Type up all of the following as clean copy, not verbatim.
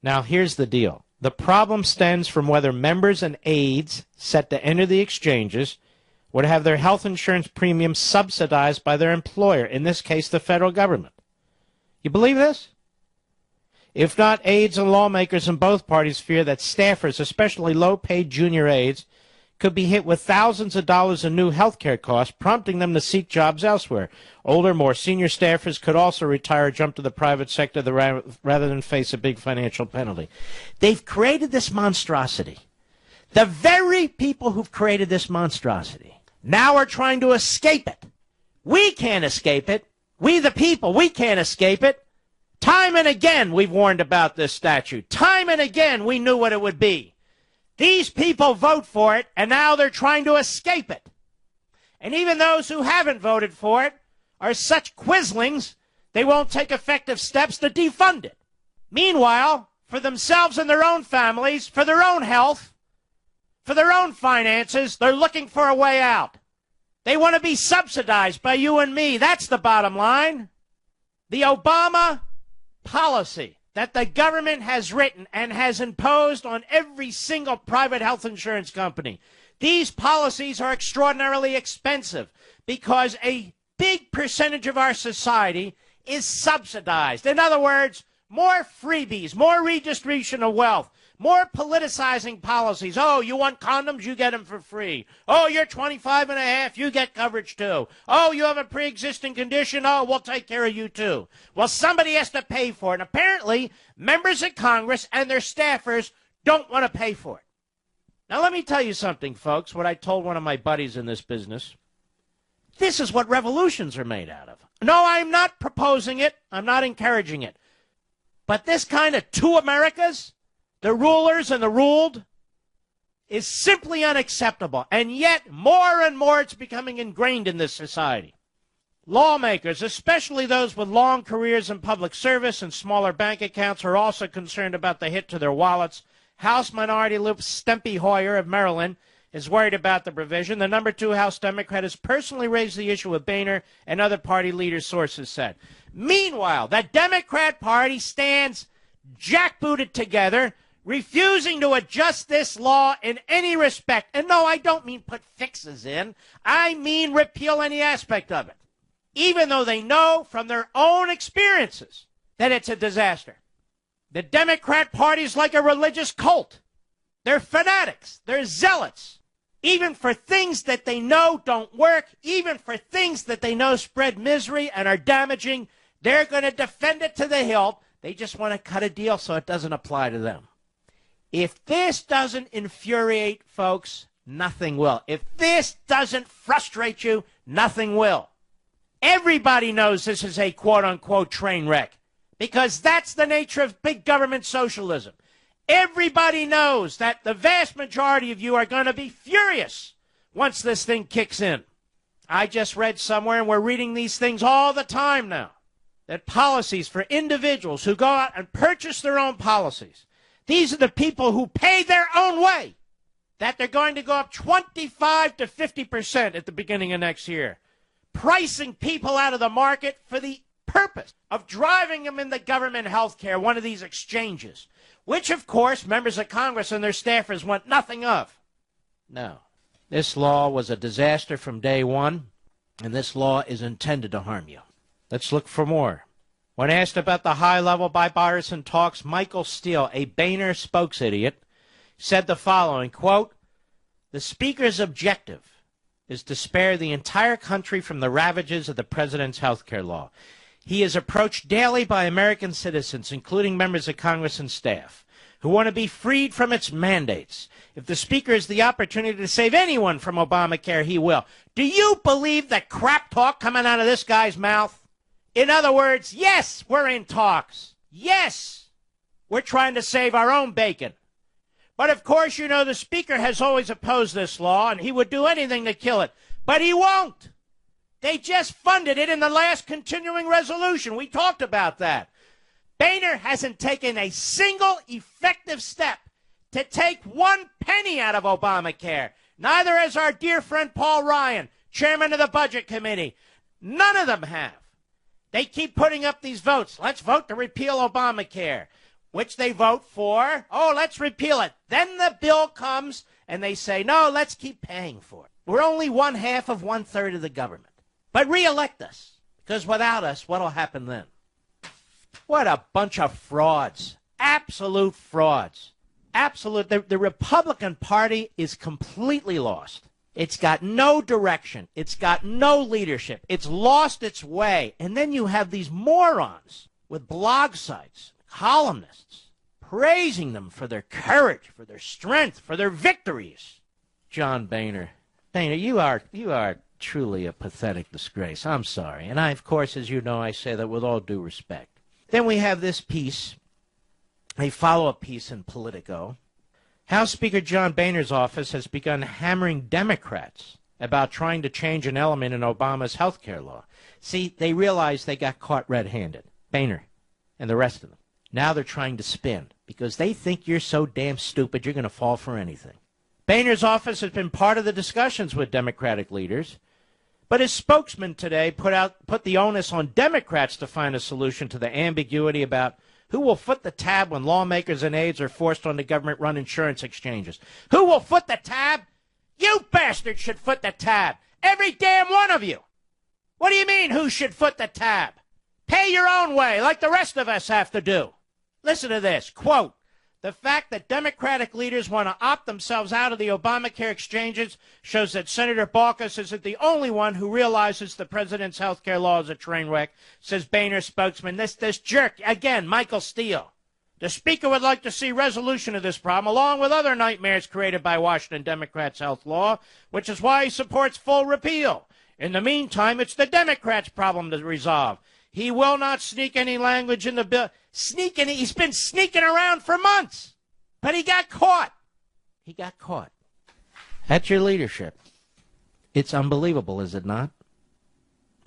Now, here's the deal. The problem stems from whether members and aides set to enter the exchanges would have their health insurance premiums subsidized by their employer, in this case, the federal government. You believe this? If not, aides and lawmakers in both parties fear that staffers, especially low-paid junior aides, could be hit with thousands of dollars in new health care costs, prompting them to seek jobs elsewhere. Older, more senior staffers could also retire or jump to the private sector rather than face a big financial penalty. They've created this monstrosity. The very people who've created this monstrosity now are trying to escape it. We can't escape it. We the people, we can't escape it. Time and again we've warned about this statute. Time and again we knew what it would be. These people vote for it, and now they're trying to escape it. And even those who haven't voted for it are such quislings, they won't take effective steps to defund it. Meanwhile, for themselves and their own families, for their own health, for their own finances, they're looking for a way out. They want to be subsidized by you and me. That's the bottom line. The Obama policy that the government has written and has imposed on every single private health insurance company. These policies are extraordinarily expensive because a big percentage of our society is subsidized. In other words, more freebies, more redistribution of wealth, more politicizing policies. Oh, you want condoms? You get them for free. Oh, you're 25 and a half. You get coverage too. Oh, you have a pre-existing condition. Oh, we'll take care of you too. Well, somebody has to pay for it. And apparently, members of Congress and their staffers don't want to pay for it. Now, let me tell you something, folks, what I told one of my buddies in this business. This is what revolutions are made out of. No, I'm not proposing it. I'm not encouraging it. But this kind of two Americas, the rulers and the ruled, is simply unacceptable. And yet, more and more, it's becoming ingrained in this society. Lawmakers, especially those with long careers in public service and smaller bank accounts, are also concerned about the hit to their wallets. House Minority Leader Steny Hoyer of Maryland is worried about the provision. The number 2 House Democrat has personally raised the issue with Boehner and other party leaders, sources said. Meanwhile, the Democrat Party stands jackbooted together, refusing to adjust this law in any respect. And no, I don't mean put fixes in. I mean repeal any aspect of it, even though they know from their own experiences that it's a disaster. The Democrat Party is like a religious cult. They're fanatics. They're zealots. Even for things that they know don't work, even for things that they know spread misery and are damaging, they're going to defend it to the hilt. They just want to cut a deal so it doesn't apply to them. If this doesn't infuriate folks, nothing will. If this doesn't frustrate you, nothing will. Everybody knows this is a quote-unquote train wreck because that's the nature of big government socialism. Everybody knows that the vast majority of you are going to be furious once this thing kicks in. I just read somewhere, and we're reading these things all the time now, that policies for individuals who go out and purchase their own policies, these are the people who pay their own way, that they're going to go up 25 to 50% at the beginning of next year, pricing people out of the market for the purpose of driving them into government health care, one of these exchanges, which, of course, members of Congress and their staffers want nothing of. No. This law was a disaster from day one, and this law is intended to harm you. Let's look for more. When asked about the high-level bipartisan talks, Michael Steele, a Boehner spokesidiot, said the following, quote, "The Speaker's objective is to spare the entire country from the ravages of the President's health care law. He is approached daily by American citizens, including members of Congress and staff, who want to be freed from its mandates. If the Speaker has the opportunity to save anyone from Obamacare, he will." Do you believe the crap talk coming out of this guy's mouth? In other words, yes, we're in talks. Yes, we're trying to save our own bacon. But of course, you know, the Speaker has always opposed this law, and he would do anything to kill it. But he won't. They just funded it in the last continuing resolution. We talked about that. Boehner hasn't taken a single effective step to take 1 penny out of Obamacare. Neither has our dear friend Paul Ryan, chairman of the Budget Committee. None of them have. They keep putting up these votes. Let's vote to repeal Obamacare. which they vote for. Oh, let's repeal it. Then the bill comes and they say, no, let's keep paying for it. We're only 1/2 of 1/3 of the government. But re-elect us, because without us, what'll happen then? What a bunch of frauds. Absolute frauds. Absolute. The Republican Party is completely lost. It's got no direction. It's got no leadership. It's lost its way. And then you have these morons with blog sites, columnists, praising them for their courage, for their strength, for their victories. John Boehner. Boehner, you are truly a pathetic disgrace. I'm sorry. And I, of course, as you know, I say that with all due respect. Then we have this piece, a follow-up piece in Politico. House Speaker John Boehner's office has begun hammering Democrats about trying to change an element in Obama's health care law. See, they realize they got caught red-handed. Boehner and the rest of them. Now they're trying to spin because they think you're so damn stupid you're going to fall for anything. Boehner's office has been part of the discussions with Democratic leaders, but his spokesman today put the onus on Democrats to find a solution to the ambiguity about who will foot the tab when lawmakers and aides are forced on the government-run insurance exchanges. Who will foot the tab? You bastards should foot the tab. Every damn one of you. What do you mean, who should foot the tab? Pay your own way, like the rest of us have to do. Listen to this, quote, the fact that Democratic leaders want to opt themselves out of the ObamaCare exchanges shows that Senator Baucus isn't the only one who realizes the president's health care law is a train wreck, says Boehner's spokesman. This jerk, again, Michael Steele. The Speaker would like to see resolution of this problem, along with other nightmares created by Washington Democrats' health law, which is why he supports full repeal. In the meantime, it's the Democrats' problem to resolve. He will not sneak any language in the bill. Sneaking, he's been sneaking around for months. But he got caught. He got caught. That's your leadership. It's unbelievable, is it not?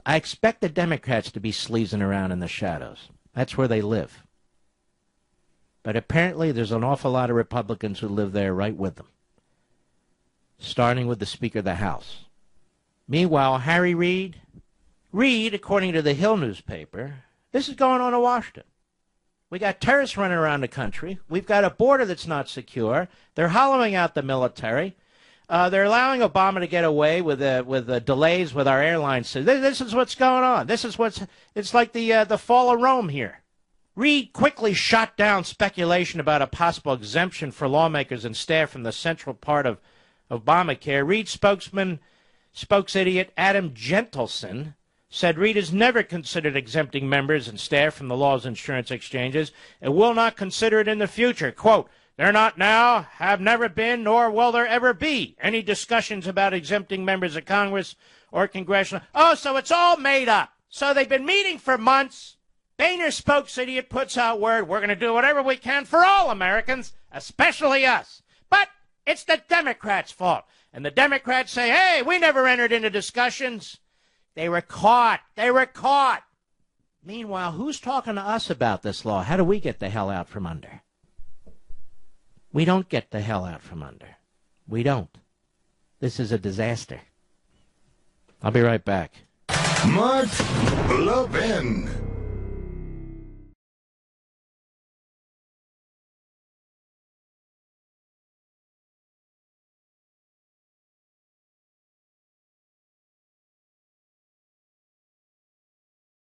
I expect the Democrats to be sleazing around in the shadows. That's where they live. But apparently there's an awful lot of Republicans who live there right with them. Starting with the Speaker of the House. Meanwhile, Harry Reid, according to the Hill newspaper, this is going on in Washington. We got terrorists running around the country. We've got a border that's not secure. They're hollowing out the military. They're allowing Obama to get away with delays with our airlines. This is what's going on. It's like the fall of Rome here. Reid quickly shot down speculation about a possible exemption for lawmakers and staff from the central part of ObamaCare. Reid spokesidiot Adam Gentleson said Reid has never considered exempting members and staff from the law's insurance exchanges and will not consider it in the future. Quote, there not now, have never been, nor will there ever be any discussions about exempting members of Congress or congressional. Oh, so it's all made up. So they've been meeting for months. Boehner's spokesidiot puts out word, we're going to do whatever we can for all Americans, especially us. But it's the Democrats' fault. And the Democrats say, hey, we never entered into discussions. They were caught. They were caught. Meanwhile, who's talking to us about this law? How do we get the hell out from under? We don't get the hell out from under. We don't. This is a disaster. I'll be right back. Mark Levin.